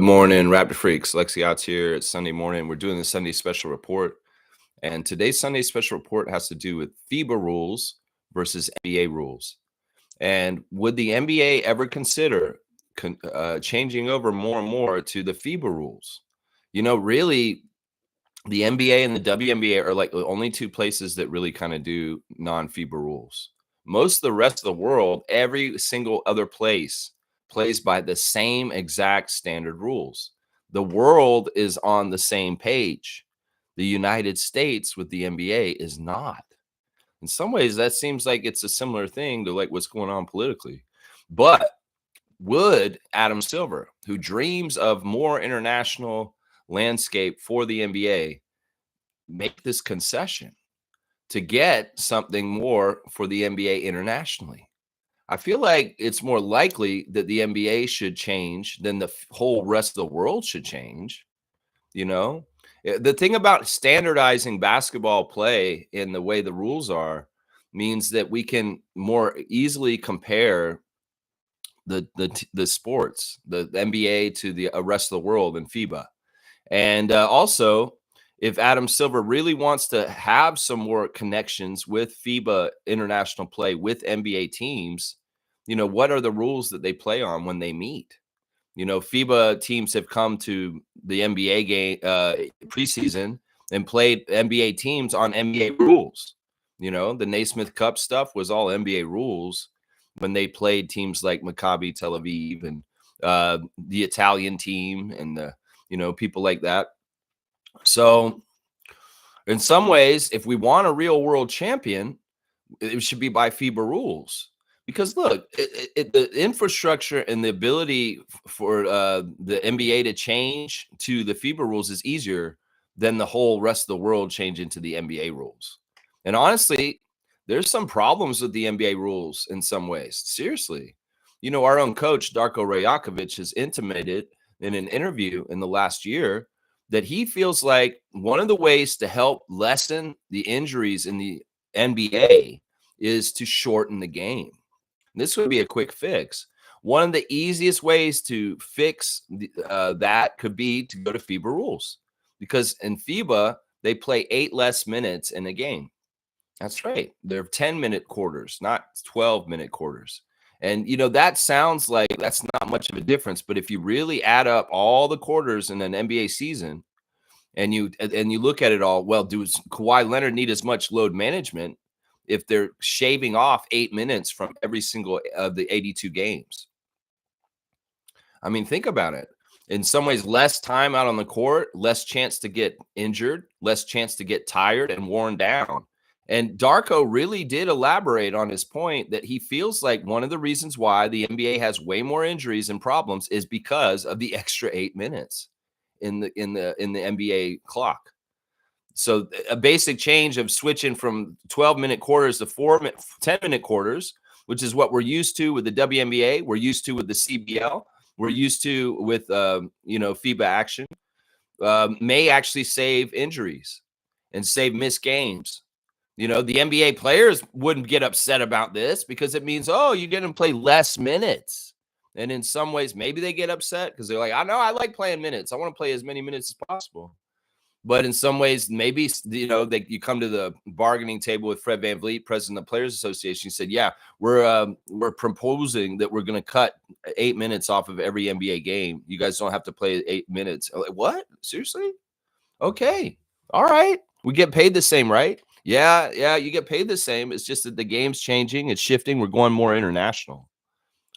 morning, Raptor Freaks. Lexi out here. It's Sunday morning. We're doing the Sunday special report. And today's Sunday special report has to do with FIBA rules versus NBA rules. And would the NBA ever consider changing over more and more to the FIBA rules? Really, the NBA and the WNBA are like the only two places that really kind of do non-FIBA rules. Most of the rest of the world, every single other place plays by the same exact standard rules. The world is on the same page. The United States with the NBA is not. In some ways, that seems like it's a similar thing to like what's going on politically. But would Adam Silver, who dreams of more international landscape for the NBA, make this concession to get something more for the NBA internationally? I feel like it's more likely that the NBA should change than the whole rest of the world should change. The thing about standardizing basketball play in the way the rules are means that we can more easily compare the sports, the NBA to the rest of the world and FIBA. And also, if Adam Silver really wants to have some more connections with FIBA international play with NBA teams, what are the rules that they play on when they meet? FIBA teams have come to the NBA game preseason and played NBA teams on NBA rules. The Naismith Cup stuff was all NBA rules when they played teams like Maccabi Tel Aviv and the Italian team and the people like that. So in some ways, if we want a real world champion, it should be by FIBA rules. Because look, the infrastructure and the ability for the NBA to change to the FIBA rules is easier than the whole rest of the world change into the NBA rules. And honestly, there's some problems with the NBA rules in some ways. Seriously. Our own coach, Darko Rajakovic, has intimated in an interview in the last year that he feels like one of the ways to help lessen the injuries in the NBA is to shorten the game. This would be a quick fix. One of the easiest ways to fix that could be to go to FIBA rules, because in FIBA, they play 8 less minutes in a game. That's right. They're 10-minute quarters, not 12-minute quarters. And, that sounds like that's not much of a difference. But if you really add up all the quarters in an NBA season and you look at it all, well, does Kawhi Leonard need as much load management if they're shaving off 8 minutes from every single of the 82 games? I mean, think about it. In some ways, less time out on the court, less chance to get injured, less chance to get tired and worn down. And Darko really did elaborate on his point that he feels like one of the reasons why the NBA has way more injuries and problems is because of the extra 8 minutes in the NBA clock. So a basic change of switching from 12-minute quarters to 10-minute quarters, which is what we're used to with the WNBA, we're used to with the CBL, we're used to with FIBA action, may actually save injuries and save missed games. The NBA players wouldn't get upset about this because it means, oh, you're going to play less minutes. And in some ways, maybe they get upset because they're like, I know I like playing minutes. I want to play as many minutes as possible. But in some ways, maybe, you come to the bargaining table with Fred VanVleet, president of the Players Association. He said, yeah, we're proposing that we're going to cut 8 minutes off of every NBA game. You guys don't have to play 8 minutes. I'm like, what? Seriously? Okay. All right. We get paid the same, right? Yeah, you get paid the same. It's just that the game's changing. It's shifting. We're going more international.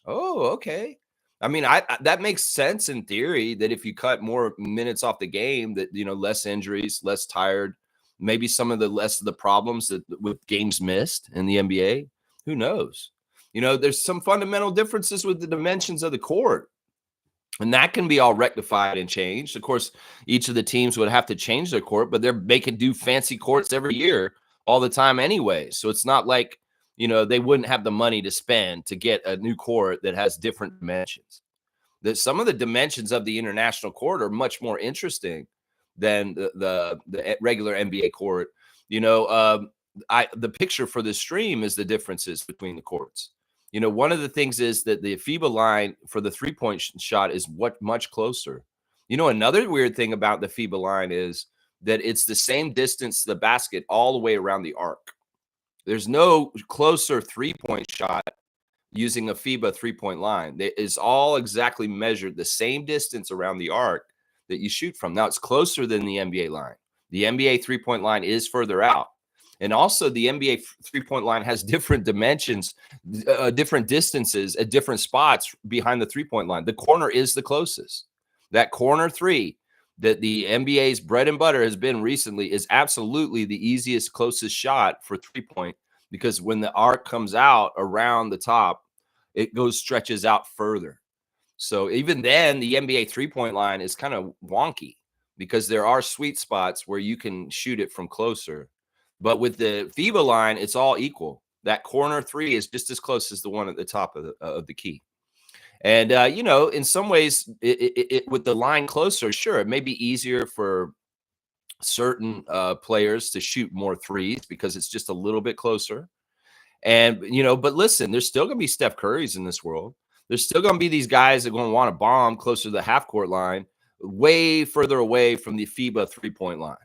Oh, okay. I mean, that makes sense in theory that if you cut more minutes off the game, that, less injuries, less tired, maybe some of the less of the problems that with games missed in the NBA. Who knows? There's some fundamental differences with the dimensions of the court. And that can be all rectified and changed. Of course, each of the teams would have to change their court, but they're making do fancy courts every year all the time anyway. So it's not like, they wouldn't have the money to spend to get a new court that has different dimensions. That some of the dimensions of the international court are much more interesting than the regular NBA court. The picture for this stream is the differences between the courts. One of the things is that the FIBA line for the 3-point shot is much closer. You know, another weird thing about the FIBA line is that it's the same distance to the basket all the way around the arc. There's no closer 3-point shot using a FIBA 3-point line. It is all exactly measured the same distance around the arc that you shoot from. Now, it's closer than the NBA line. The NBA 3-point line is further out. And also, the NBA 3-point line has different dimensions, different distances at different spots behind the 3-point line. The corner is the closest. That corner three that the NBA's bread and butter has been recently is absolutely the easiest, closest shot for 3-point, because when the arc comes out around the top, it stretches out further. So even then, the NBA 3-point line is kind of wonky because there are sweet spots where you can shoot it from closer. But with the FIBA line, it's all equal. That corner three is just as close as the one at the top of the key. And, you know, in some ways, with the line closer, sure, it may be easier for certain players to shoot more threes because it's just a little bit closer. And, you know, but listen, there's still going to be Steph Currys in this world. There's still going to be these guys that are going to want to bomb closer to the half court line, way further away from the FIBA 3-point line.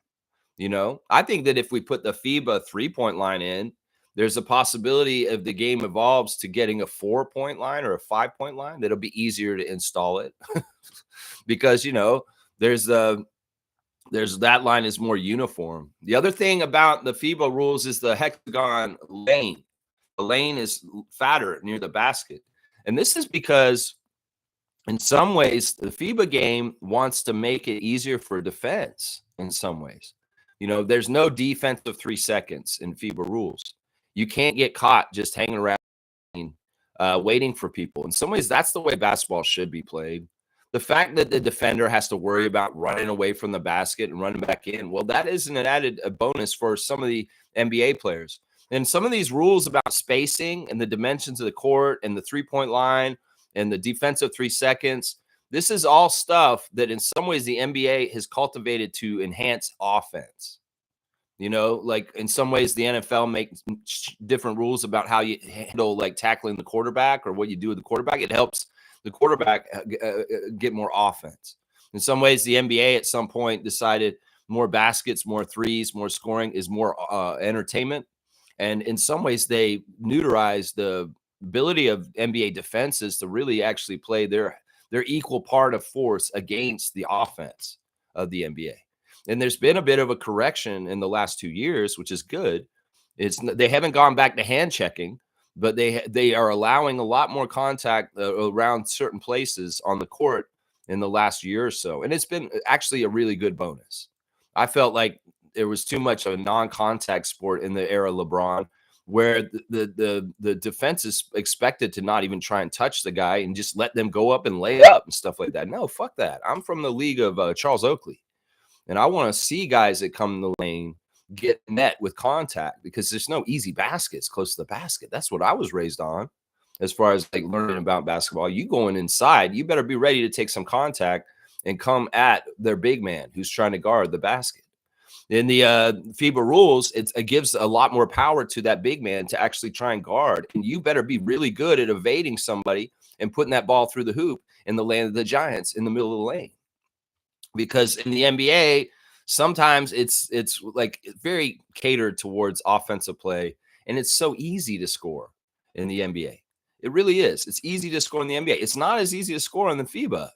You know, I think that if we put the FIBA 3-point line in, there's a possibility of the game evolves to getting a 4-point line or a 5-point line that'll be easier to install it because, you know, there's that line is more uniform. The other thing about the FIBA rules is the hexagon lane. The lane is fatter near the basket. And this is because in some ways, the FIBA game wants to make it easier for defense in some ways. You know, there's no defensive 3 seconds in FIBA rules. You can't get caught just hanging around waiting for people. In some ways, that's the way basketball should be played. The fact that the defender has to worry about running away from the basket and running back in, well, that is an added bonus for some of the NBA players. And some of these rules about spacing and the dimensions of the court and the 3-point line and the defensive 3 seconds, this is all stuff that in some ways the NBA has cultivated to enhance offense. You know, like in some ways the NFL makes different rules about how you handle like tackling the quarterback or what you do with the quarterback. It helps the quarterback get more offense. In some ways, the NBA at some point decided more baskets, more threes, more scoring is more entertainment. And in some ways, they neutralized the ability of NBA defenses to really actually play their equal part of force against the offense of the NBA. And there's been a bit of a correction in the last 2 years, which is good. They haven't gone back to hand checking, but they are allowing a lot more contact around certain places on the court in the last year or so. And it's been actually a really good bonus. I felt like there was too much of a non-contact sport in the era of LeBron, where the defense is expected to not even try and touch the guy and just let them go up and lay up and stuff like that. No, fuck that. I'm from the league of Charles Oakley. And I want to see guys that come in the lane get met with contact because there's no easy baskets close to the basket. That's what I was raised on as far as like learning about basketball. You going inside, you better be ready to take some contact and come at their big man who's trying to guard the basket. In the FIBA rules, it gives a lot more power to that big man to actually try and guard. And you better be really good at evading somebody and putting that ball through the hoop in the land of the Giants in the middle of the lane. Because in the NBA, sometimes it's like very catered towards offensive play, and it's so easy to score in the NBA. It really is. It's easy to score in the NBA. It's not as easy to score in the FIBA.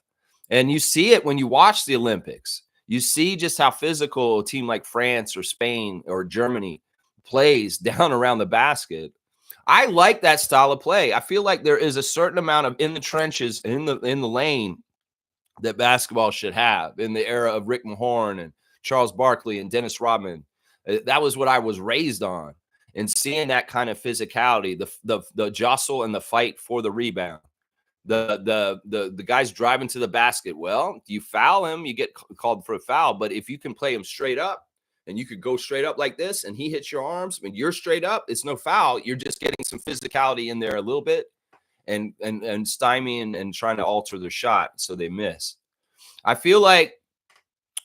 And you see it when you watch the Olympics. You see just how physical a team like France or Spain or Germany plays down around the basket. I like that style of play. I feel like there is a certain amount of in the trenches, in the lane that basketball should have in the era of Rick Mahorn and Charles Barkley and Dennis Rodman. That was what I was raised on. And seeing that kind of physicality, the jostle and the fight for the rebound, the guys driving to the basket. Well, you foul him, you get called for a foul. But if you can play him straight up and you could go straight up like this and he hits your arms and you're straight up, it's no foul. You're just getting some physicality in there a little bit and stymieing and trying to alter their shot so they miss. I feel like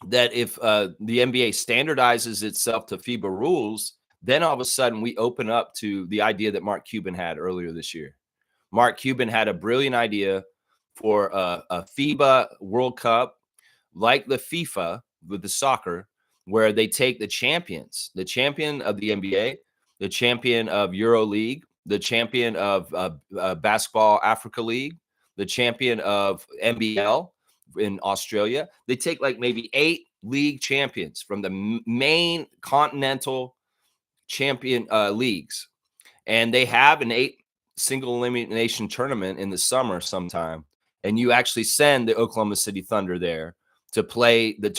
that if the NBA standardizes itself to FIBA rules, then all of a sudden we open up to the idea that Mark Cuban had earlier this year. Mark Cuban had a brilliant idea for a FIBA World Cup like the FIFA with the soccer, where they take the champions, the champion of the NBA, the champion of Euro League, the champion of Basketball Africa League, the champion of NBL in Australia. They take like maybe 8 league champions from the main continental champion leagues, and they have an 8 single elimination tournament in the summer sometime, and you actually send the Oklahoma City Thunder there to play the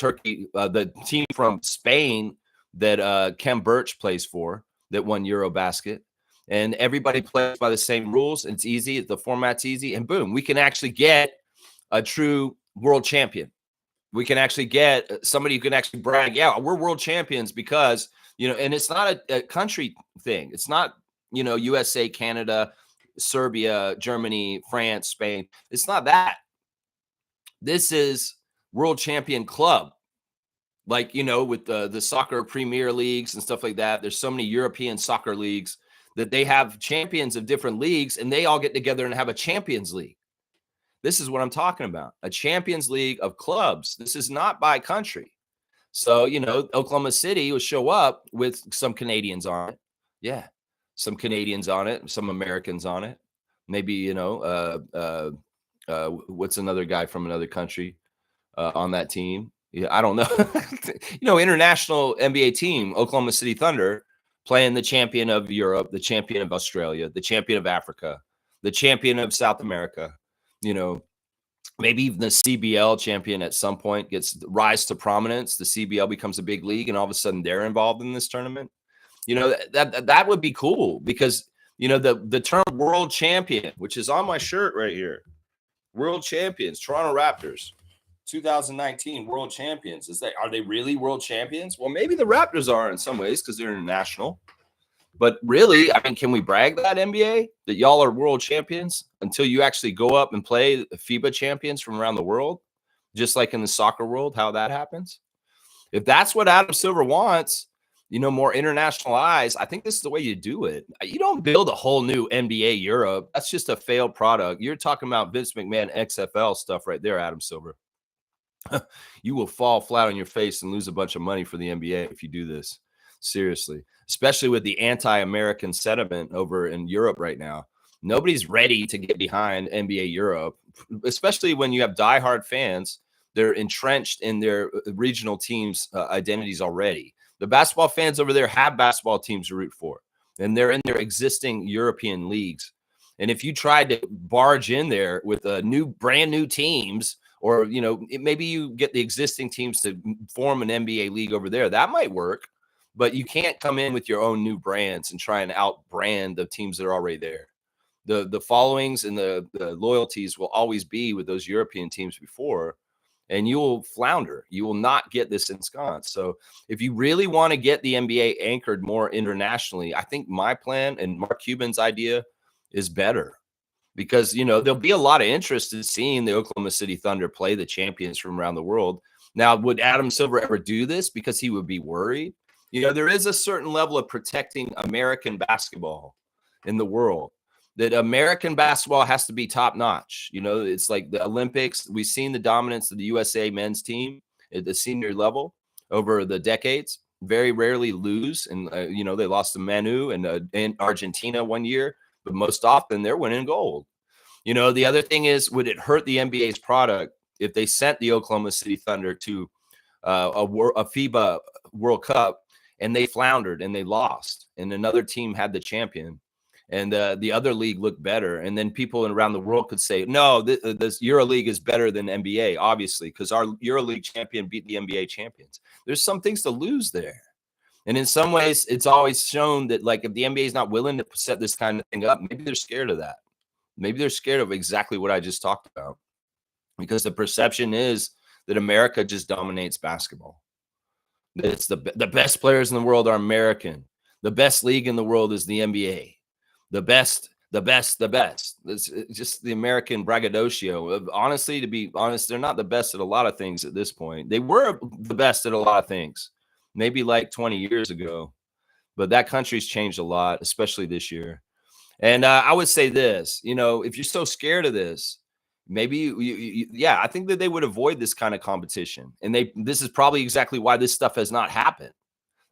team from Spain that Kem Birch plays for, that won Eurobasket, and everybody plays by the same rules. It's easy, the format's easy, and boom, we can actually get a true world champion. We can actually get somebody who can actually brag, yeah, we're world champions because, and it's not a country thing. It's not, USA, Canada, Serbia, Germany, France, Spain. It's not that. This is world champion club. Like, with the soccer premier leagues and stuff like that, there's so many European soccer leagues that they have champions of different leagues, and they all get together and have a Champions League. This is what I'm talking about, a Champions League of clubs. This is not by country. So, Oklahoma City will show up with some Canadians on it. Yeah, some Canadians on it, some Americans on it. Maybe, what's another guy from another country on that team? Yeah, I don't know. International NBA team, Oklahoma City Thunder, playing the champion of Europe, the champion of Australia, the champion of Africa, the champion of South America. Maybe even the CBL champion at some point gets rise to prominence. The CBL becomes a big league, and all of a sudden they're involved in this tournament. That would be cool because the term world champion, which is on my shirt right here, world champions, Toronto Raptors, 2019 world champions. Are they really world champions? Well, maybe the Raptors are in some ways because they're international. But really, I mean, can we brag that, NBA, that y'all are world champions until you actually go up and play FIBA champions from around the world, just like in the soccer world, how that happens? If that's what Adam Silver wants, more international eyes, I think this is the way you do it. You don't build a whole new NBA Europe. That's just a failed product. You're talking about Vince McMahon XFL stuff right there, Adam Silver. You will fall flat on your face and lose a bunch of money for the NBA if you do this. Seriously, especially with the anti-American sentiment over in Europe right now. Nobody's ready to get behind NBA Europe, especially when you have diehard fans. They're entrenched in their regional teams' identities already. The basketball fans over there have basketball teams to root for, and they're in their existing European leagues. And if you tried to barge in there with brand new teams, or maybe you get the existing teams to form an NBA league over there, that might work. But you can't come in with your own new brands and try and outbrand the teams that are already there. The followings and the loyalties will always be with those European teams before, and you will flounder. You will not get this ensconced. So if you really want to get the NBA anchored more internationally, I think my plan and Mark Cuban's idea is better. Because, there'll be a lot of interest in seeing the Oklahoma City Thunder play the champions from around the world. Now, would Adam Silver ever do this because he would be worried? There is a certain level of protecting American basketball in the world, that American basketball has to be top notch. It's like the Olympics. We've seen the dominance of the USA men's team at the senior level over the decades, very rarely lose. And, they lost to Manu and Argentina one year, but most often they're winning gold. The other thing is, would it hurt the NBA's product if they sent the Oklahoma City Thunder to a FIBA World Cup and they floundered and they lost, and another team had the champion, and the other league looked better, and then people around the world could say, no, this Euro League is better than NBA, obviously, because our Euro League champion beat the NBA champions. There's some things to lose there. And in some ways, it's always shown that, like, if the NBA is not willing to set this kind of thing up, maybe they're scared of that. Maybe they're scared of exactly what I just talked about, because the perception is that America just dominates basketball. That it's the best players in the world are American. The best league in the world is the NBA. The best. It's just the American braggadocio. Honestly, to be honest, they're not the best at a lot of things at this point. They were the best at a lot of things, maybe like 20 years ago. But that country's changed a lot, especially this year. And I would say this, if you're so scared of this, Maybe yeah, I think that they would avoid this kind of competition. And this is probably exactly why this stuff has not happened,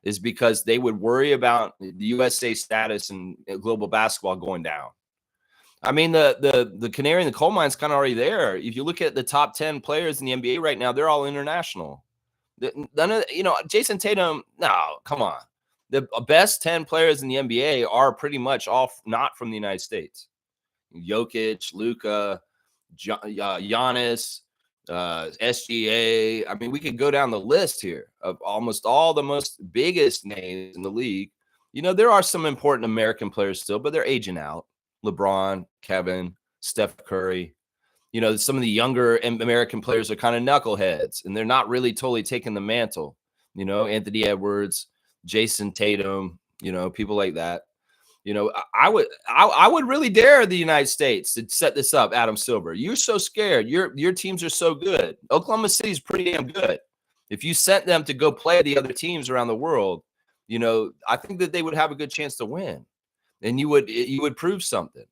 is because they would worry about the USA status and global basketball going down. I mean, the canary in the coal mine is kind of already there. If you look at the top 10 players in the NBA right now, they're all international. None of, Jason Tatum, no, come on. The best 10 players in the NBA are pretty much all not from the United States. Jokic, Luka, Giannis, SGA. I mean, we could go down the list here of almost all the most biggest names in the league. There are some important American players still, but they're aging out. LeBron, Kevin, Steph Curry. Some of the younger American players are kind of knuckleheads, and they're not really totally taking the mantle. Anthony Edwards, Jason Tatum, people like that. I would really dare the United States to set this up, Adam Silver. You're so scared. Your teams are so good. Oklahoma City's pretty damn good. If you sent them to go play the other teams around the world, I think that they would have a good chance to win. And you would prove something.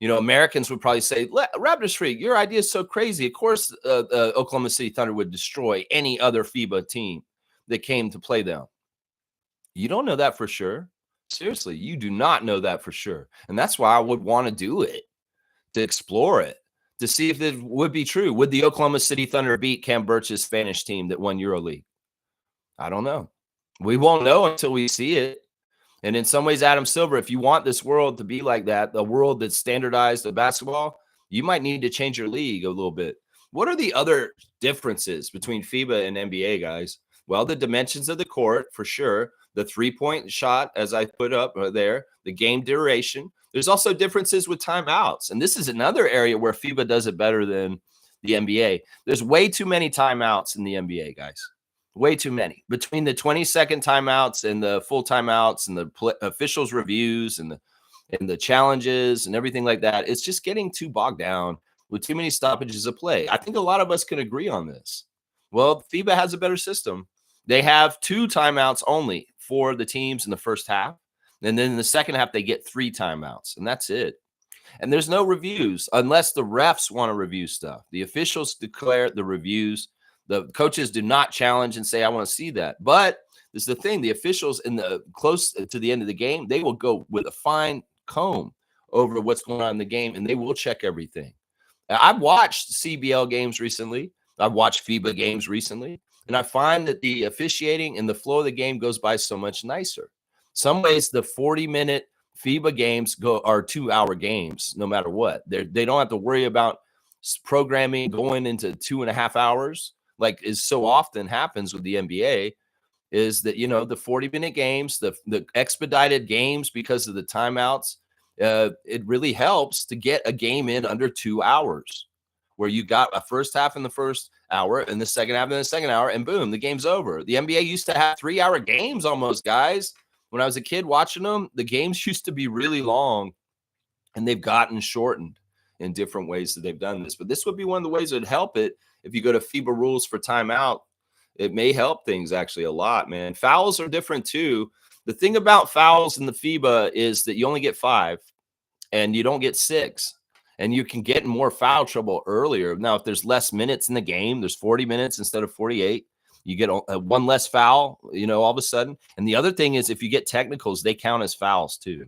Americans would probably say, Raptors freak, your idea is so crazy. Of course, Oklahoma City Thunder would destroy any other FIBA team that came to play them. You don't know that for sure. Seriously, you do not know that for sure. And that's why I would want to do it, to explore it, to see if it would be true. Would the Oklahoma City Thunder beat Cam Birch's Spanish team that won EuroLeague? I don't know. We won't know until we see it. And in some ways, Adam Silver, if you want this world to be like that, the world that's standardized of basketball, you might need to change your league a little bit. What are the other differences between FIBA and NBA, guys? Well, the dimensions of the court, for sure. The three-point shot, as I put up there, the game duration. There's also differences with timeouts. And this is another area where FIBA does it better than the NBA. There's way too many timeouts in the NBA, guys. Way too many. Between the 20-second timeouts and the full timeouts and the officials' reviews and the challenges and everything like that, it's just getting too bogged down with too many stoppages of play. I think a lot of us can agree on this. Well, FIBA has a better system. They have 2 timeouts only for the teams in the first half. And then in the second half, they get 3 timeouts, and that's it. And there's no reviews unless the refs want to review stuff. The officials declare the reviews. The coaches do not challenge and say, I want to see that. But this is the thing. The officials in the close to the end of the game, they will go with a fine comb over what's going on in the game, and they will check everything. I've watched CBL games recently. I've watched FIBA games recently. And I find that the officiating and the flow of the game goes by so much nicer. Some ways the 40-minute FIBA games are 2-hour games, no matter what. They don't have to worry about programming going into 2.5 hours, like is so often happens with the NBA, is that, the 40-minute games, the expedited games because of the timeouts, it really helps to get a game in under 2 hours, where you got a first half in the first hour and the second half in the second hour, and boom, the game's over. The NBA used to have 3-hour games almost, guys. When I was a kid watching them, the games used to be really long, and they've gotten shortened in different ways that they've done this. But this would be one of the ways that would help it. If you go to FIBA rules for timeout, it may help things actually a lot, man. Fouls are different too. The thing about fouls in the FIBA is that you only get 5 and you don't get 6. And you can get in more foul trouble earlier. Now, if there's less minutes in the game, there's 40 minutes instead of 48. You get one less foul, all of a sudden. And the other thing is, if you get technicals, they count as fouls too.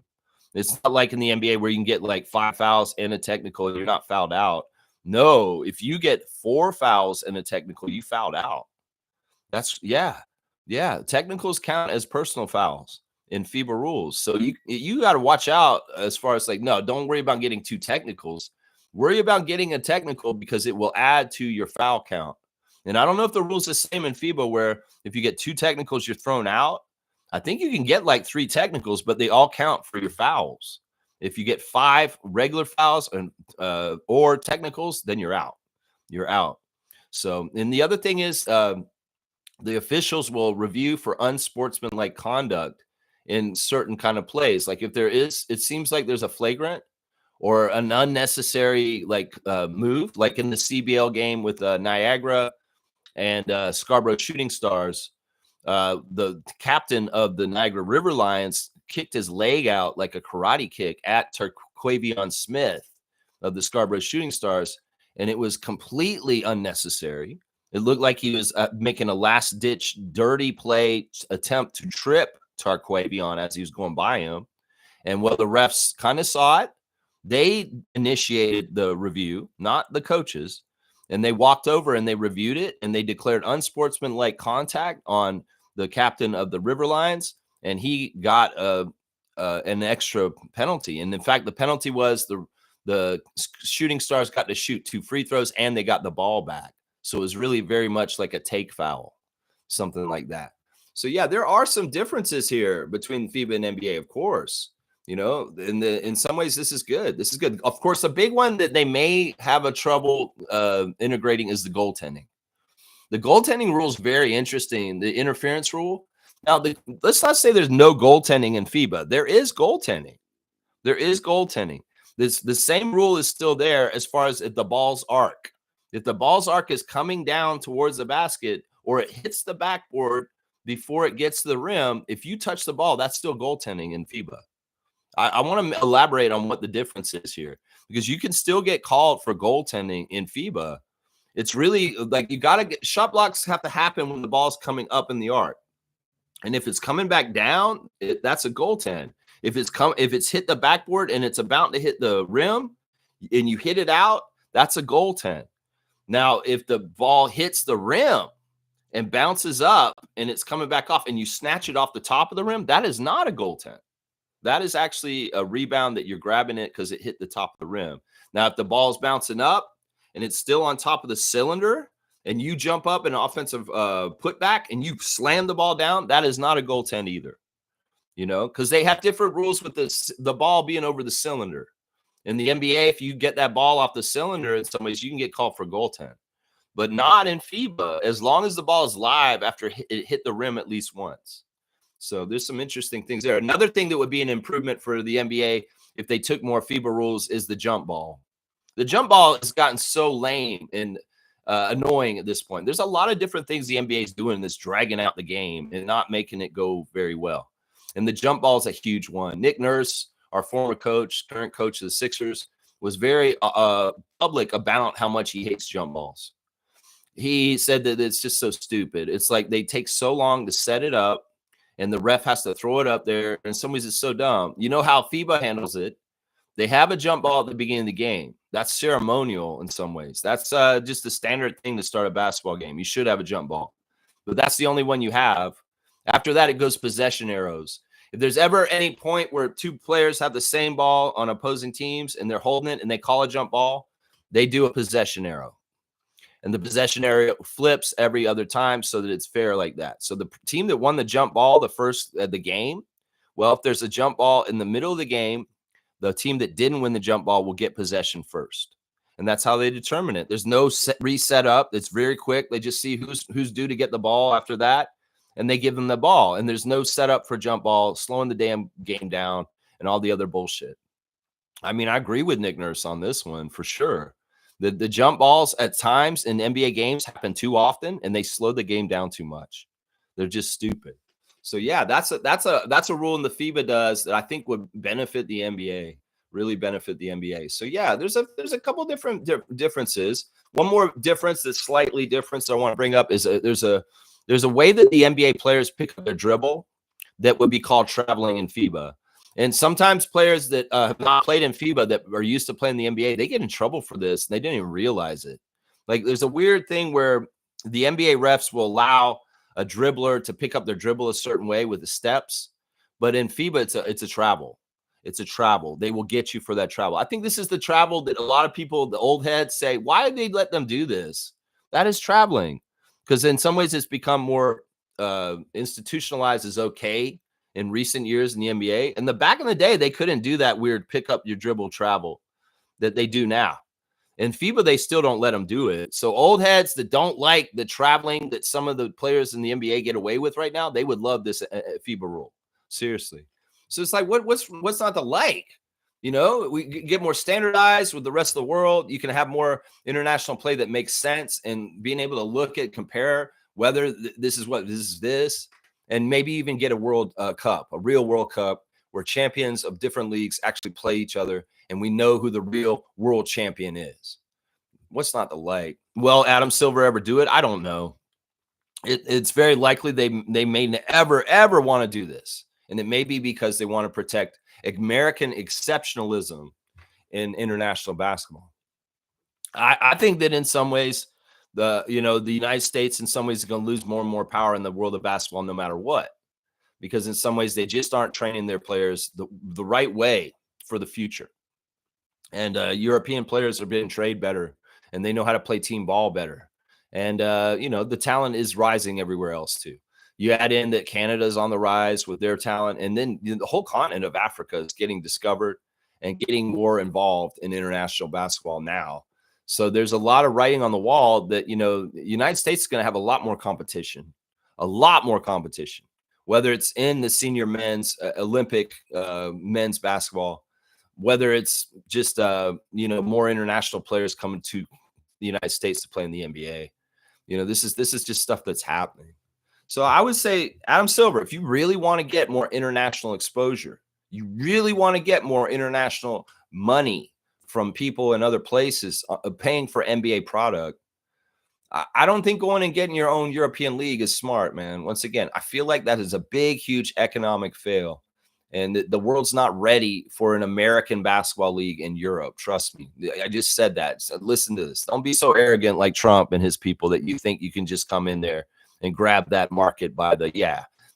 It's not like in the NBA where you can get like 5 fouls and a technical and you're not fouled out. No, if you get 4 fouls and a technical, you fouled out. Yeah. Technicals count as personal fouls in FIBA rules. So you got to watch out as far as no, don't worry about getting 2 technicals. Worry about getting a technical because it will add to your foul count. And I don't know if the rule's the same in FIBA where if you get 2 technicals, you're thrown out. I think you can get 3 technicals, but they all count for your fouls. If you get 5 regular fouls and or technicals, then you're out. You're out. So, and the other thing is the officials will review for unsportsmanlike conduct in certain kind of plays. Like if there is, it seems like there's a flagrant or an unnecessary move, like in the CBL game with Niagara and Scarborough Shooting Stars. The captain of the Niagara River Lions kicked his leg out like a karate kick at Terquavion Smith of the Scarborough Shooting Stars. and it was completely unnecessary. It looked like he was making a last-ditch dirty play attempt to trip Tarquavion as he was going by him. And the refs kind of saw it. They initiated the review, not the coaches. And they walked over and they reviewed it, and they declared unsportsmanlike contact on the captain of the River Lions, and he got an extra penalty. And in fact, the penalty was the Shooting Stars got to shoot 2 free throws, and they got the ball back. So it was really very much like a take foul, something like that. So yeah, there are some differences here between FIBA and NBA, of course. In some ways, this is good. This is good. Of course, a big one that they may have a trouble integrating is the goaltending. The goaltending rule is very interesting. The interference rule. Now, let's not say there's no goaltending in FIBA. There is goaltending. There is goaltending. The same rule is still there as far as if the ball's arc. If the ball's arc is coming down towards the basket or it hits the backboard before it gets to the rim, if you touch the ball, that's still goaltending in FIBA. I want to elaborate on what the difference is here, because you can still get called for goaltending in FIBA. It's really like shot blocks have to happen when the ball's coming up in the arc. And if it's coming back down, that's a goaltend. If it's hit the backboard and it's about to hit the rim and you hit it out, that's a goaltend. Now, if the ball hits the rim and bounces up and it's coming back off and you snatch it off the top of the rim, that is not a goaltend. That is actually a rebound that you're grabbing it because it hit the top of the rim. Now, if the ball's bouncing up and it's still on top of the cylinder and you jump up in an offensive putback and you slam the ball down, that is not a goaltend either. Because they have different rules with the ball being over the cylinder. In the NBA, if you get that ball off the cylinder, in some ways you can get called for goaltend. But not in FIBA, as long as the ball is live after it hit the rim at least once. So there's some interesting things there. Another thing that would be an improvement for the NBA if they took more FIBA rules is the jump ball. The jump ball has gotten so lame and annoying at this point. There's a lot of different things the NBA is doing that's dragging out the game and not making it go very well. And the jump ball is a huge one. Nick Nurse, our former coach, current coach of the Sixers, was very public about how much he hates jump balls. He said that it's just so stupid. It's like they take so long to set it up, and the ref has to throw it up there. In some ways, it's so dumb. You know how FIBA handles it? They have a jump ball at the beginning of the game. That's ceremonial in some ways. That's just the standard thing to start a basketball game. You should have a jump ball. But that's the only one you have. After that, it goes possession arrows. If there's ever any point where 2 players have the same ball on opposing teams and they're holding it and they call a jump ball, they do a possession arrow. And the possession area flips every other time so that it's fair like that. So the team that won the jump ball the game, well, if there's a jump ball in the middle of the game, the team that didn't win the jump ball will get possession first. And that's how they determine it. There's no reset up. It's very quick. They just see who's due to get the ball after that, and they give them the ball. And there's no setup for jump ball, slowing the damn game down, and all the other bullshit. I mean, I agree with Nick Nurse on this one for sure. The jump balls at times in NBA games happen too often, and they slow the game down too much. They're just stupid. So yeah, that's a rule in the FIBA does that I think would benefit the NBA, really benefit the NBA. So yeah, there's a couple different differences. One more difference that's slightly different that I want to bring up is there's a way that the NBA players pick up their dribble that would be called traveling in FIBA. And sometimes players that have not played in FIBA that are used to playing the NBA, they get in trouble for this. And they didn't even realize it. Like there's a weird thing where the NBA refs will allow a dribbler to pick up their dribble a certain way with the steps. But in FIBA, it's a travel. It's a travel. They will get you for that travel. I think this is the travel that a lot of people, the old heads, say, why did they let them do this? That is traveling. Because in some ways, it's become more institutionalized as okay in recent years in the NBA. And back in the day, they couldn't do that weird pick up your dribble travel that they do now. In FIBA, they still don't let them do it. So old heads that don't like the traveling that some of the players in the NBA get away with right now, they would love this FIBA rule. Seriously. So it's like, what's not to like? We get more standardized with the rest of the world. You can have more international play that makes sense, and being able to look at, compare whether this is this, and maybe even get a World Cup, a real World Cup where champions of different leagues actually play each other, and we know who the real world champion is. What's not to like? Will Adam Silver ever do it? I don't know. It's very likely they may ever want to do this, and it may be because they want to protect American exceptionalism in international basketball. I think that in some ways, the United States in some ways is going to lose more and more power in the world of basketball, no matter what, because in some ways they just aren't training their players the right way for the future. And European players are being trained better, and they know how to play team ball better. And the talent is rising everywhere else too. You add in that Canada's on the rise with their talent, and then the whole continent of Africa is getting discovered and getting more involved in international basketball now. So there's a lot of writing on the wall that the United States is going to have a lot more competition, whether it's in the senior men's Olympic men's basketball, whether it's just more international players coming to the United States to play in the NBA. This is just stuff that's happening. So I would say, Adam Silver, if you really want to get more international exposure, you really want to get more international money from people in other places paying for NBA product, I don't think going and getting your own European league is smart, man. Once again, I feel like that is a big, huge economic fail. And the world's not ready for an American basketball league in Europe. Trust me. I just said that. So listen to this. Don't be so arrogant like Trump and his people that you think you can just come in there and grab that market by the,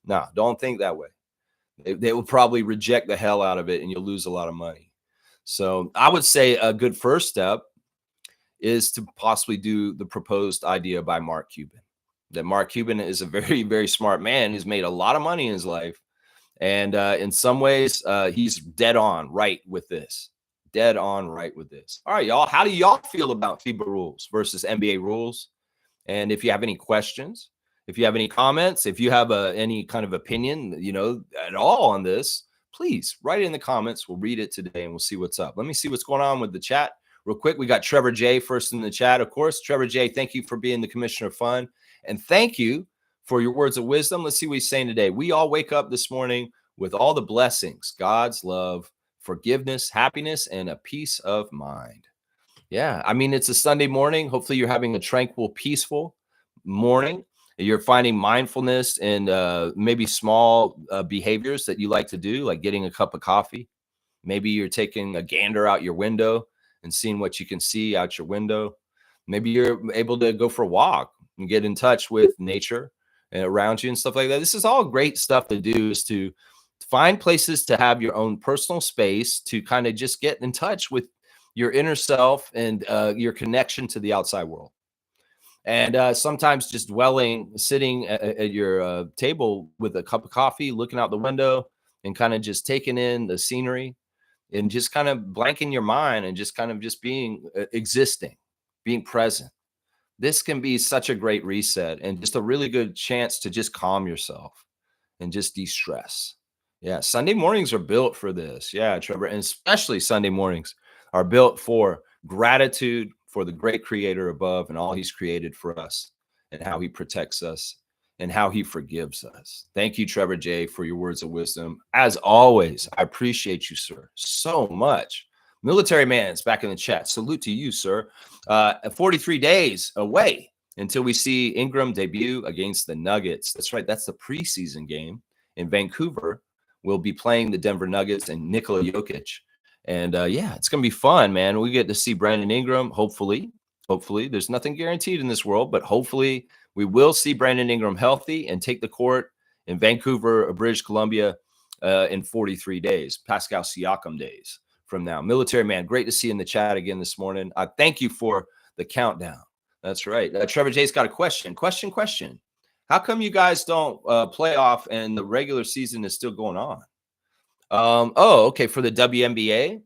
no, don't think that way. They will probably reject the hell out of it and you'll lose a lot of money. So I would say a good first step is to possibly do the proposed idea by Mark Cuban. That Mark Cuban is a very, very smart man who's made a lot of money in his life. And in some ways, he's dead on right with this. Dead on right with this. All right, y'all. How do y'all feel about FIBA rules versus NBA rules? And if you have any questions, if you have any comments, if you have any kind of opinion, at all on this, please write it in the comments. We'll read it today and we'll see what's up. Let me see what's going on with the chat real quick. We got Trevor J first in the chat, of course. Trevor J, thank you for being the commissioner of fun. And thank you for your words of wisdom. Let's see what he's saying today. We all wake up this morning with all the blessings, God's love, forgiveness, happiness, and a peace of mind. Yeah, I mean, it's a Sunday morning. Hopefully you're having a tranquil, peaceful morning. You're finding mindfulness in maybe small behaviors that you like to do, like getting a cup of coffee. Maybe you're taking a gander out your window and seeing what you can see out your window. Maybe you're able to go for a walk and get in touch with nature around you and stuff like that. This is all great stuff to do, is to find places to have your own personal space to kind of just get in touch with your inner self and your connection to the outside world. And sometimes just sitting at your table with a cup of coffee, looking out the window and kind of just taking in the scenery and just kind of blanking your mind and just kind of just being existing, being present. This can be such a great reset and just a really good chance to just calm yourself and just de-stress. Yeah, Sunday mornings are built for this. Yeah, Trevor, and especially Sunday mornings are built for gratitude for the great creator above and all he's created for us and how he protects us and how he forgives us. Thank you, Trevor J, for your words of wisdom. As always, I appreciate you, sir, so much. Military Man's back in the chat. Salute to you, sir. 43 days away until we see Ingram debut against the Nuggets. That's right. That's the preseason game in Vancouver. We'll be playing the Denver Nuggets and Nikola Jokic. And it's going to be fun, man. We get to see Brandon Ingram. Hopefully, there's nothing guaranteed in this world, but hopefully we will see Brandon Ingram healthy and take the court in Vancouver, British Columbia in 43 days, Pascal Siakam days from now. Military Man, great to see you in the chat again this morning. Thank you for the countdown. That's right. Trevor J's got a question. Question. How come you guys don't play off and the regular season is still going on? Okay, for the WNBA,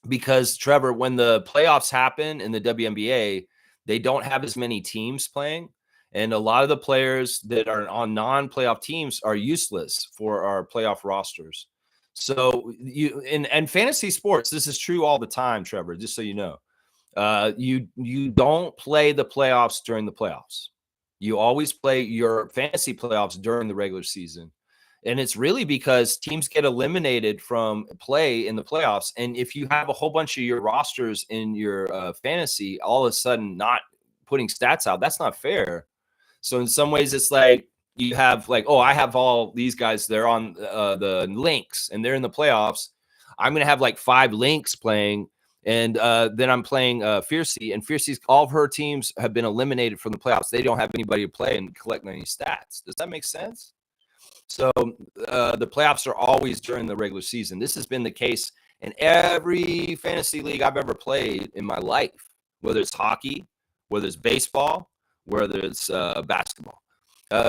because Trevor, when the playoffs happen in the WNBA, they don't have as many teams playing, and a lot of the players that are on non-playoff teams are useless for our playoff rosters. So you in fantasy sports, this is true all the time, Trevor. Just so you know, you don't play the playoffs during the playoffs. You always play your fantasy playoffs during the regular season. And it's really because teams get eliminated from play in the playoffs. And if you have a whole bunch of your rosters in your fantasy, all of a sudden not putting stats out, that's not fair. So in some ways, it's like you have like, oh, I have all these guys. They're on the Lynx and they're in the playoffs. I'm going to have like 5 Lynx playing. And then I'm playing Fiercey. And Fiercey's, all of her teams have been eliminated from the playoffs. They don't have anybody to play and collect any stats. Does that make sense? So the playoffs are always during the regular season. This has been the case in every fantasy league I've ever played in my life, whether it's hockey, whether it's baseball, whether it's basketball.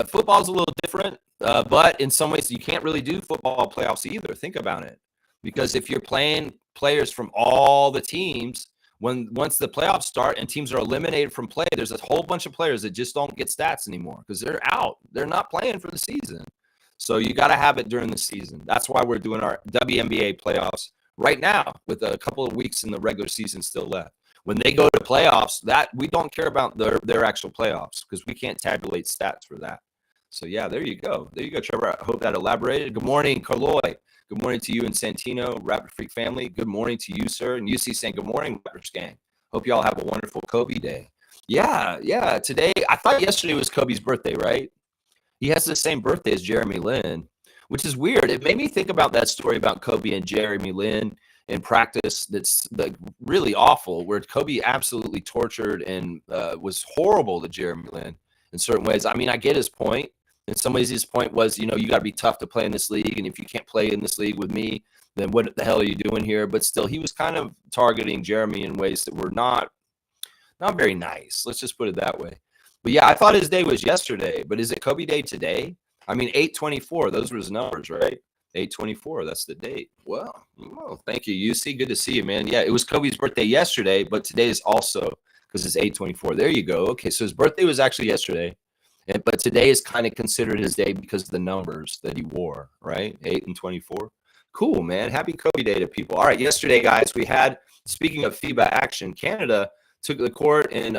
Football is a little different, but in some ways you can't really do football playoffs either. Think about it. Because if you're playing players from all the teams, once the playoffs start and teams are eliminated from play, there's a whole bunch of players that just don't get stats anymore because they're out. They're not playing for the season. So you got to have it during the season. That's why we're doing our WNBA playoffs right now with a couple of weeks in the regular season still left. When they go to playoffs, that we don't care about their actual playoffs because we can't tabulate stats for that. So, yeah, there you go. There you go, Trevor. I hope that elaborated. Good morning, Carloy. Good morning to you and Santino, Raptor Freak family. Good morning to you, sir. And UC saying, good morning, Raptors gang. Hope you all have a wonderful Kobe day. Yeah. Today, I thought yesterday was Kobe's birthday, right? He has the same birthday as Jeremy Lin, which is weird. It made me think about that story about Kobe and Jeremy Lin in practice that's like really awful, where Kobe absolutely tortured and was horrible to Jeremy Lin in certain ways. I mean, I get his point. In some ways, his point was, you got to be tough to play in this league. And if you can't play in this league with me, then what the hell are you doing here? But still, he was kind of targeting Jeremy in ways that were not very nice. Let's just put it that way. But yeah, I thought his day was yesterday, but is it Kobe Day today? I mean, 8/24, those were his numbers, right? 8/24, that's the date. Well, thank you, UC. Good to see you, man. Yeah, it was Kobe's birthday yesterday, but today is also because it's 8/24. There you go. Okay, so his birthday was actually yesterday, but today is kind of considered his day because of the numbers that he wore, right? 8 and 24. Cool, man. Happy Kobe Day to people. All right, yesterday, guys, we had, speaking of FIBA action, Canada took the court in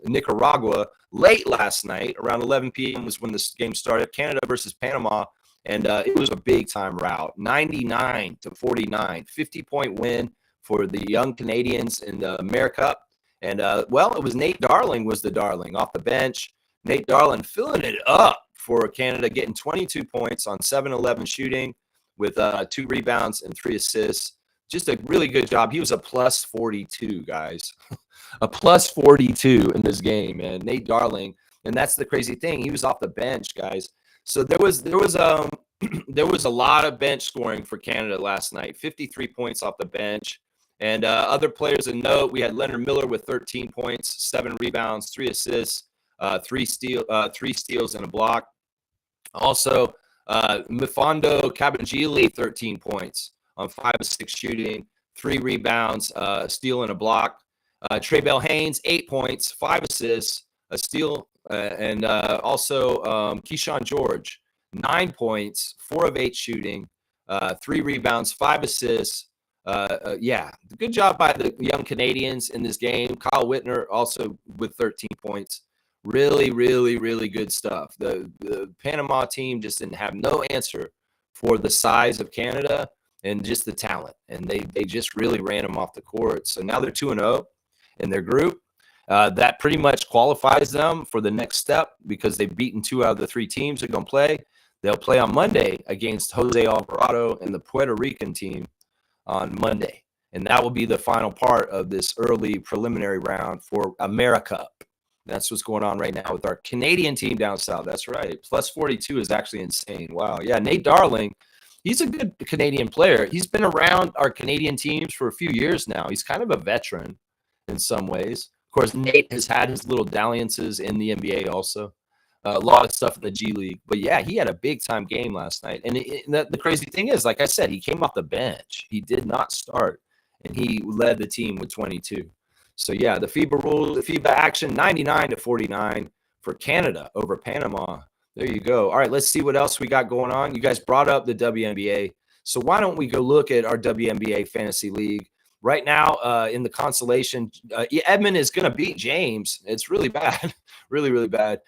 Nicaragua late last night. Around 11 p.m. was when this game started. Canada versus Panama, and it was a big-time rout. 99-49, 50-point win for the young Canadians in the America. And, it was Nate Darling was the darling off the bench. Nate Darling filling it up for Canada, getting 22 points on 7-11 shooting with 2 rebounds and 3 assists. Just a really good job. He was a plus 42, guys. A plus 42 in this game, man. Nate Darling. And that's the crazy thing. He was off the bench, guys. So there was a lot of bench scoring for Canada last night. 53 points off the bench. And other players of note, we had Leonard Miller with 13 points, 7 rebounds, 3 assists, 3 steals and a block. Also, Mfando Kabengele, 13 points on 5 of 6 shooting, 3 rebounds, a steal and a block. Trey Bell Haynes, 8 points, 5 assists, a steal, and also Keyshawn George, 9 points, 4 of 8 shooting, 3 rebounds, 5 assists. Good job by the young Canadians in this game. Kyle Whitner also with 13 points. Really, really, really good stuff. The Panama team just didn't have no answer for the size of Canada and just the talent. And they just really ran them off the court. So now they're 2-0 in their group. That pretty much qualifies them for the next step because they've beaten 2 out of the 3 teams they're going to play. They'll play on Monday against Jose Alvarado and the Puerto Rican team on Monday. And that will be the final part of this early preliminary round for America. That's what's going on right now with our Canadian team down south. That's right. Plus 42 is actually insane. Wow. Yeah, Nate Darling, he's a good Canadian player. He's been around our Canadian teams for a few years now. He's kind of a veteran in some ways. Of course, Nate has had his little dalliances in the NBA also. A lot of stuff in the G League. But, yeah, he had a big-time game last night. And the crazy thing is, like I said, he came off the bench. He did not start, and he led the team with 22. So, yeah, the FIBA rules, the FIBA action, 99-49 for Canada over Panama. There you go. All right, let's see what else we got going on. You guys brought up the WNBA. So why don't we go look at our WNBA Fantasy League? Right now in the consolation, Edmond is going to beat James. It's really bad, really, really bad.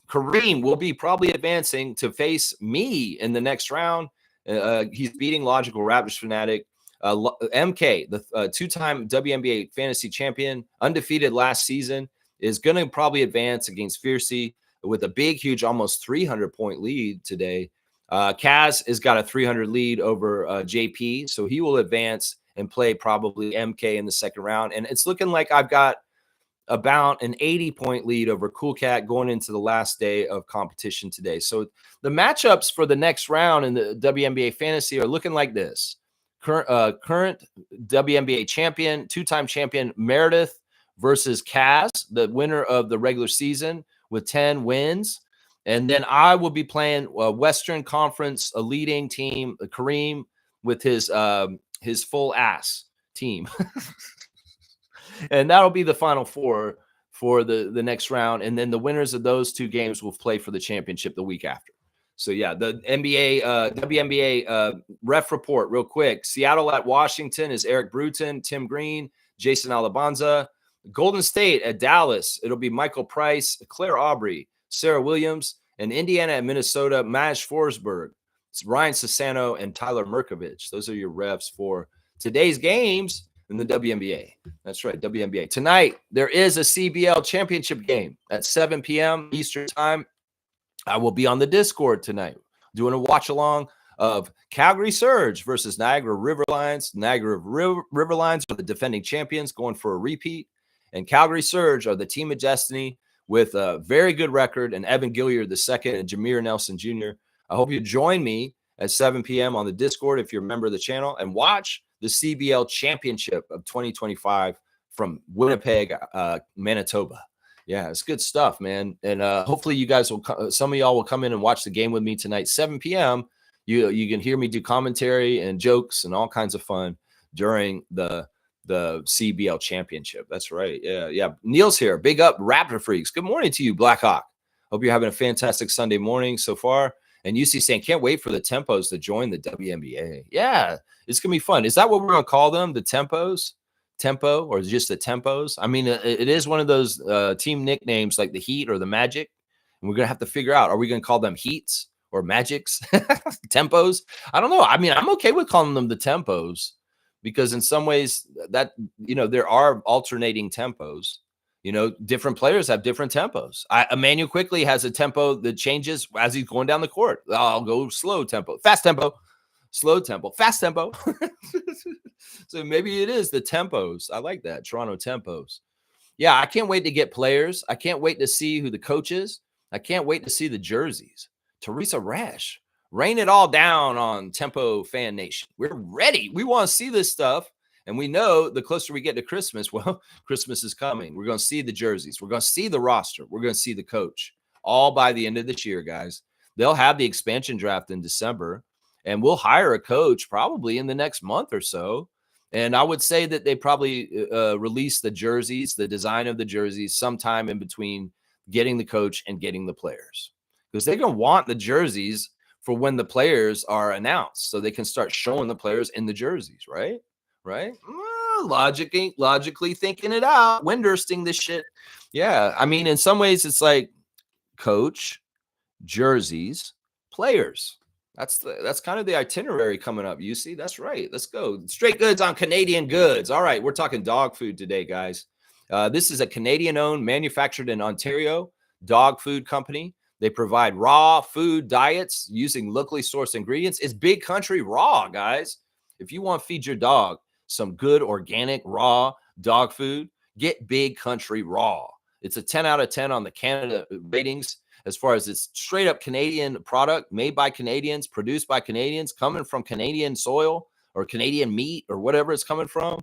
Kareem will be probably advancing to face me in the next round. He's beating Logical Raptors Fanatic. MK, the two-time WNBA fantasy champion, undefeated last season, is going to probably advance against Fiercey with a big, huge, almost 300-point lead today. Kaz has got a 300 lead over JP, so he will advance and play probably MK in the second round. And it's looking like I've got about an 80-point lead over Cool Cat going into the last day of competition today. So the matchups for the next round in the WNBA fantasy are looking like this. Current WNBA champion, two-time champion Meredith versus Kaz, the winner of the regular season with 10 wins. And then I will be playing Western Conference, a leading team, Kareem, with his full ass team. And that'll be the final four for the next round. And then the winners of those two games will play for the championship the week after. So, yeah, the WNBA ref report real quick. Seattle at Washington is Eric Bruton, Tim Green, Jason Alabanza. Golden State at Dallas, it'll be Michael Price, Claire Aubrey, Sarah Williams. And Indiana at Minnesota, Maj Forsberg, Ryan Sassano, and Tyler Merkovich. Those are your refs for today's games in the WNBA. That's right, WNBA. Tonight, there is a CBL championship game at 7 p.m. Eastern time. I will be on the Discord tonight doing a watch along of Calgary Surge versus Niagara River Lions. Niagara River Lions are the defending champions going for a repeat. And Calgary Surge are the team of destiny with a very good record, and Evan Gilliard II and Jameer Nelson Jr. I hope you join me at 7 p.m. on the Discord if you're a member of the channel and watch the CBL Championship of 2025 from Winnipeg, Manitoba. Yeah, it's good stuff, man. And hopefully you guys will, some of y'all will come in and watch the game with me tonight, 7 p.m. You can hear me do commentary and jokes and all kinds of fun during the CBL Championship. That's right. Yeah. Neil's here. Big up, Raptor Freaks. Good morning to you, Blackhawk. Hope you're having a fantastic Sunday morning so far. And UC saying, can't wait for the Tempos to join the WNBA. Yeah, it's going to be fun. Is that what we're going to call them? The Tempos? Tempo or just the Tempos? I mean, it is one of those team nicknames like the Heat or the Magic. And we're going to have to figure out, are we going to call them Heats or Magics? Tempos? I don't know. I mean, I'm okay with calling them the Tempos because in some ways that, there are alternating tempos. Different players have different tempos. Emmanuel Quickly has a tempo that changes as he's going down the court. I'll go slow tempo, fast tempo, slow tempo, fast tempo. So maybe it is the tempos. I like that. Toronto Tempos. Yeah, I can't wait to get players. I can't wait to see who the coach is. I can't wait to see the jerseys. Teresa Rash, rain it all down on Tempo Fan Nation. We're ready. We want to see this stuff. And we know the closer we get to Christmas, well, Christmas is coming. We're going to see the jerseys. We're going to see the roster. We're going to see the coach all by the end of this year, guys. They'll have the expansion draft in December, and we'll hire a coach probably in the next month or so. And I would say that they probably release the jerseys, the design of the jerseys, sometime in between getting the coach and getting the players. Because they're going to want the jerseys for when the players are announced so they can start showing the players in the jerseys, right? Right? Logically thinking it out, Windhursting this shit. Yeah, I mean, in some ways, it's like coach, jerseys, players. That's kind of the itinerary coming up. You see, that's right. Let's go. Straight goods on Canadian goods. All right, we're talking dog food today, guys. This is a Canadian-owned, manufactured in Ontario dog food company. They provide raw food diets using locally sourced ingredients. It's Big Country Raw, guys. If you want to feed your dog some good organic raw dog food, get Big Country Raw. It's a 10 out of 10 on the Canada ratings as far as it's straight up Canadian product made by Canadians, produced by Canadians, coming from Canadian soil or Canadian meat or whatever it's coming from.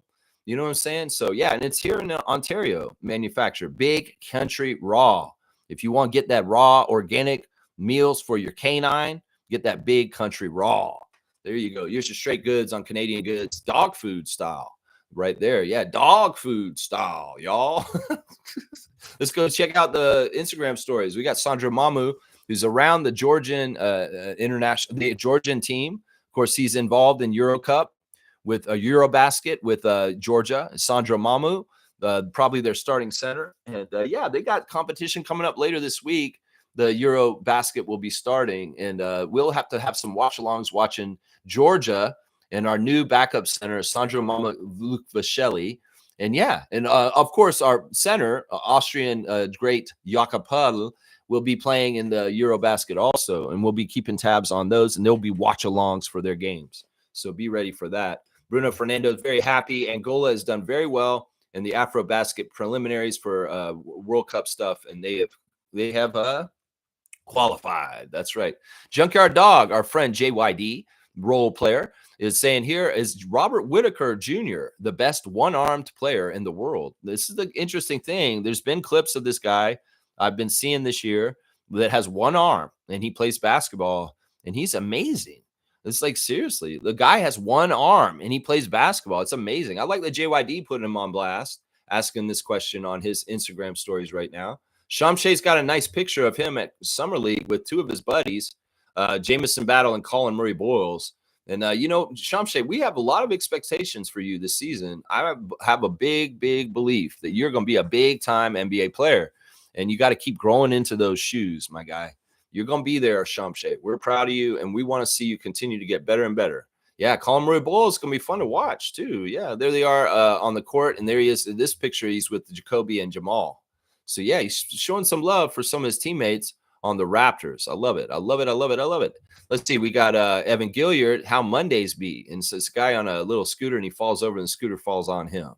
You know what I'm saying? So yeah, and it's here in Ontario, manufactured Big Country Raw. If you want to get that raw organic meals for your canine, get that Big Country Raw. There you go. Here's your straight goods on Canadian goods, dog food style right there. Yeah, dog food style, y'all. Let's go check out the Instagram stories. We got Sandro Mamu, who's around the Georgian the Georgian team. Of course, he's involved in Euro Cup with a Eurobasket with Georgia. Sandro Mamu, probably their starting center. And yeah, they got competition coming up later this week. the Euro basket will be starting, and we'll have to have some watch-alongs watching Georgia and our new backup center, Sandro Mama Lukvasheli. And yeah, and of course, our center, Austrian great Jakob Poeltl, will be playing in the Eurobasket also, and we'll be keeping tabs on those, and there'll be watch-alongs for their games. So be ready for that. Bruno Fernando is very happy. Angola has done very well in the AfroBasket preliminaries for World Cup stuff, and they have qualified. That's right. Junkyard Dog, our friend JYD, role player, is saying here is Robert Whitaker Jr., the best one-armed player in the world. This is the interesting thing. There's been clips of this guy I've been seeing this year that has one arm, and he plays basketball, and he's amazing. It's like, seriously, the guy has one arm, and he plays basketball. It's amazing. I like the JYD putting him on blast, asking this question on his Instagram stories right now. Shamshay's got a nice picture of him at Summer League with two of his buddies, Jamison Battle and Colin Murray Boyles. And, Shamshay, we have a lot of expectations for you this season. I have a big, big belief that you're going to be a big-time NBA player, and you got to keep growing into those shoes, my guy. You're going to be there, Shamshay. We're proud of you, and we want to see you continue to get better and better. Yeah, Colin Murray Boyles is going to be fun to watch, too. Yeah, there they are on the court, and there he is. In this picture, he's with Jacoby and Jamal. So, yeah, he's showing some love for some of his teammates on the Raptors. I love it. I love it. I love it. I love it. Let's see. We got Evan Gilliard, How Mondays Be. And so this guy on a little scooter, and he falls over, and the scooter falls on him.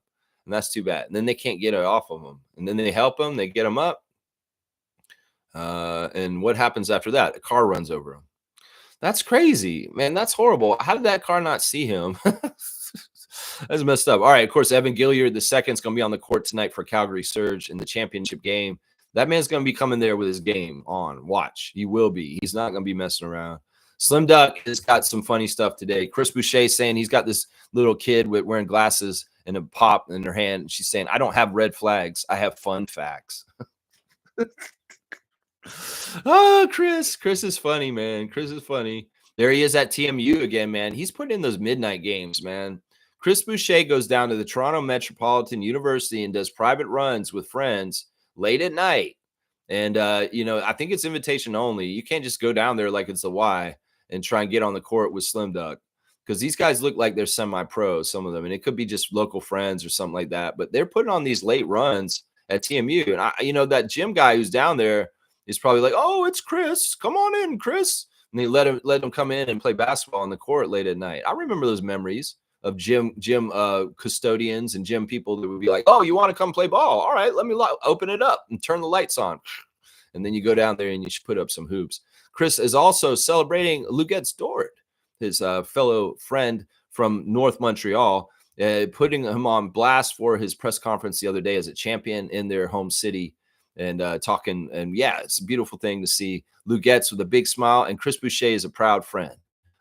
And that's too bad. And then they can't get it off of him. And then they help him. They get him up. And what happens after that? A car runs over him. That's crazy, man. That's horrible. How did that car not see him? That's messed up. All right. Of course, Evan Gilliard, the second, is going to be on the court tonight for Calgary Surge in the championship game. That man's going to be coming there with his game on. Watch. He will be. He's not going to be messing around. Slim Duck has got some funny stuff today. Chris Boucher saying he's got this little kid with wearing glasses and a pop in her hand. She's saying, I don't have red flags. I have fun facts. Oh, Chris is funny, man. Chris is funny. There he is at TMU again, man. He's putting in those midnight games, man. Chris Boucher goes down to the Toronto Metropolitan University and does private runs with friends late at night. And, I think it's invitation only. You can't just go down there like it's the Y and try and get on the court with Slim Duck, because these guys look like they're semi-pro, some of them. And it could be just local friends or something like that. But they're putting on these late runs at TMU. And, that gym guy who's down there is probably like, oh, it's Chris. Come on in, Chris. And they let him come in and play basketball on the court late at night. I remember those memories of gym custodians and gym people that would be like, oh, you want to come play ball? All right, let me open it up and turn the lights on. And then you go down there and you should put up some hoops. Chris is also celebrating Luguetz Dort, his fellow friend from North Montreal, putting him on blast for his press conference the other day as a champion in their home city. And talking, and yeah, it's a beautiful thing to see Luguetz with a big smile. And Chris Boucher is a proud friend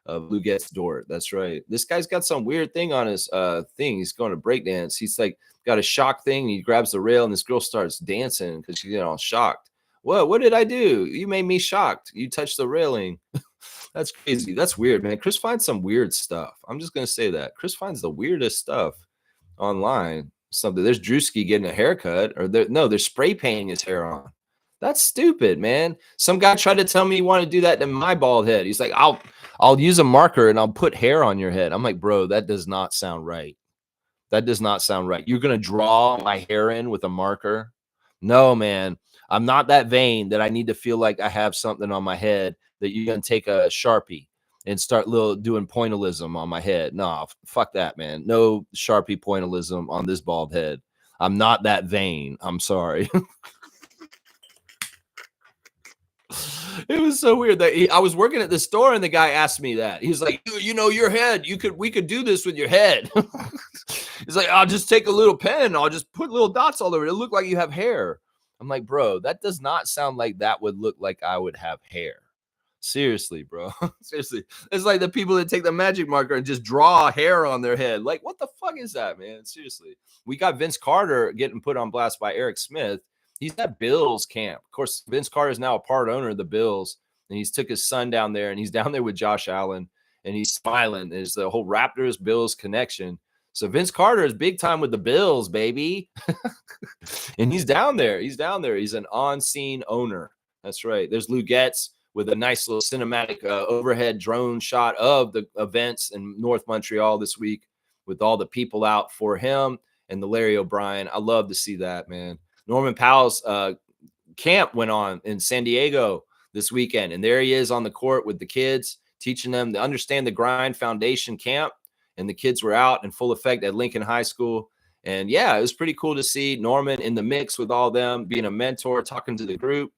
of Luguetz Dort. That's right. This guy's got some weird thing on his thing. He's going to breakdance. He's like got a shock thing. And he grabs the rail, and this girl starts dancing because she's all shocked. What did I do? You made me shocked. You touched the railing. That's crazy. That's weird, man. Chris finds some weird stuff. I'm just going to say that. Chris finds the weirdest stuff online. Something. There's Drewski getting a haircut, or they're spray painting his hair on. That's stupid, man. Some guy tried to tell me he wanted to do that to my bald head. He's like, I'll use a marker and I'll put hair on your head. I'm like, bro, that does not sound right. That does not sound right. You're going to draw my hair in with a marker? No, man. I'm not that vain that I need to feel like I have something on my head that you're going to take a Sharpie and start doing pointillism on my head. No, fuck that, man. No Sharpie pointillism on this bald head. I'm not that vain. I'm sorry. It was so weird that I was working at the store and the guy asked me that. He's like, your head, we could do this with your head. He's like, I'll just take a little pen. I'll just put little dots all over it. It'll look like you have hair. I'm like, bro, that does not sound like that would look like I would have hair. Seriously, bro. Seriously. It's like the people that take the magic marker and just draw hair on their head. Like, what the fuck is that, man? Seriously. We got Vince Carter getting put on blast by Eric Smith. He's at Bills camp. Of course, Vince Carter is now a part owner of the Bills, and he's took his son down there, and he's down there with Josh Allen, and he's smiling. There's the whole Raptors-Bills connection. So Vince Carter is big time with the Bills, baby. And he's down there. He's an on-scene owner. That's right. There's Lou Getz with a nice little cinematic overhead drone shot of the events in North Montreal this week with all the people out for him and the Larry O'Brien. I love to see that, man. Norman Powell's camp went on in San Diego this weekend, and there he is on the court with the kids, teaching them to understand the grind foundation camp. And the kids were out in full effect at Lincoln High School. And yeah, it was pretty cool to see Norman in the mix with all them, being a mentor, talking to the group.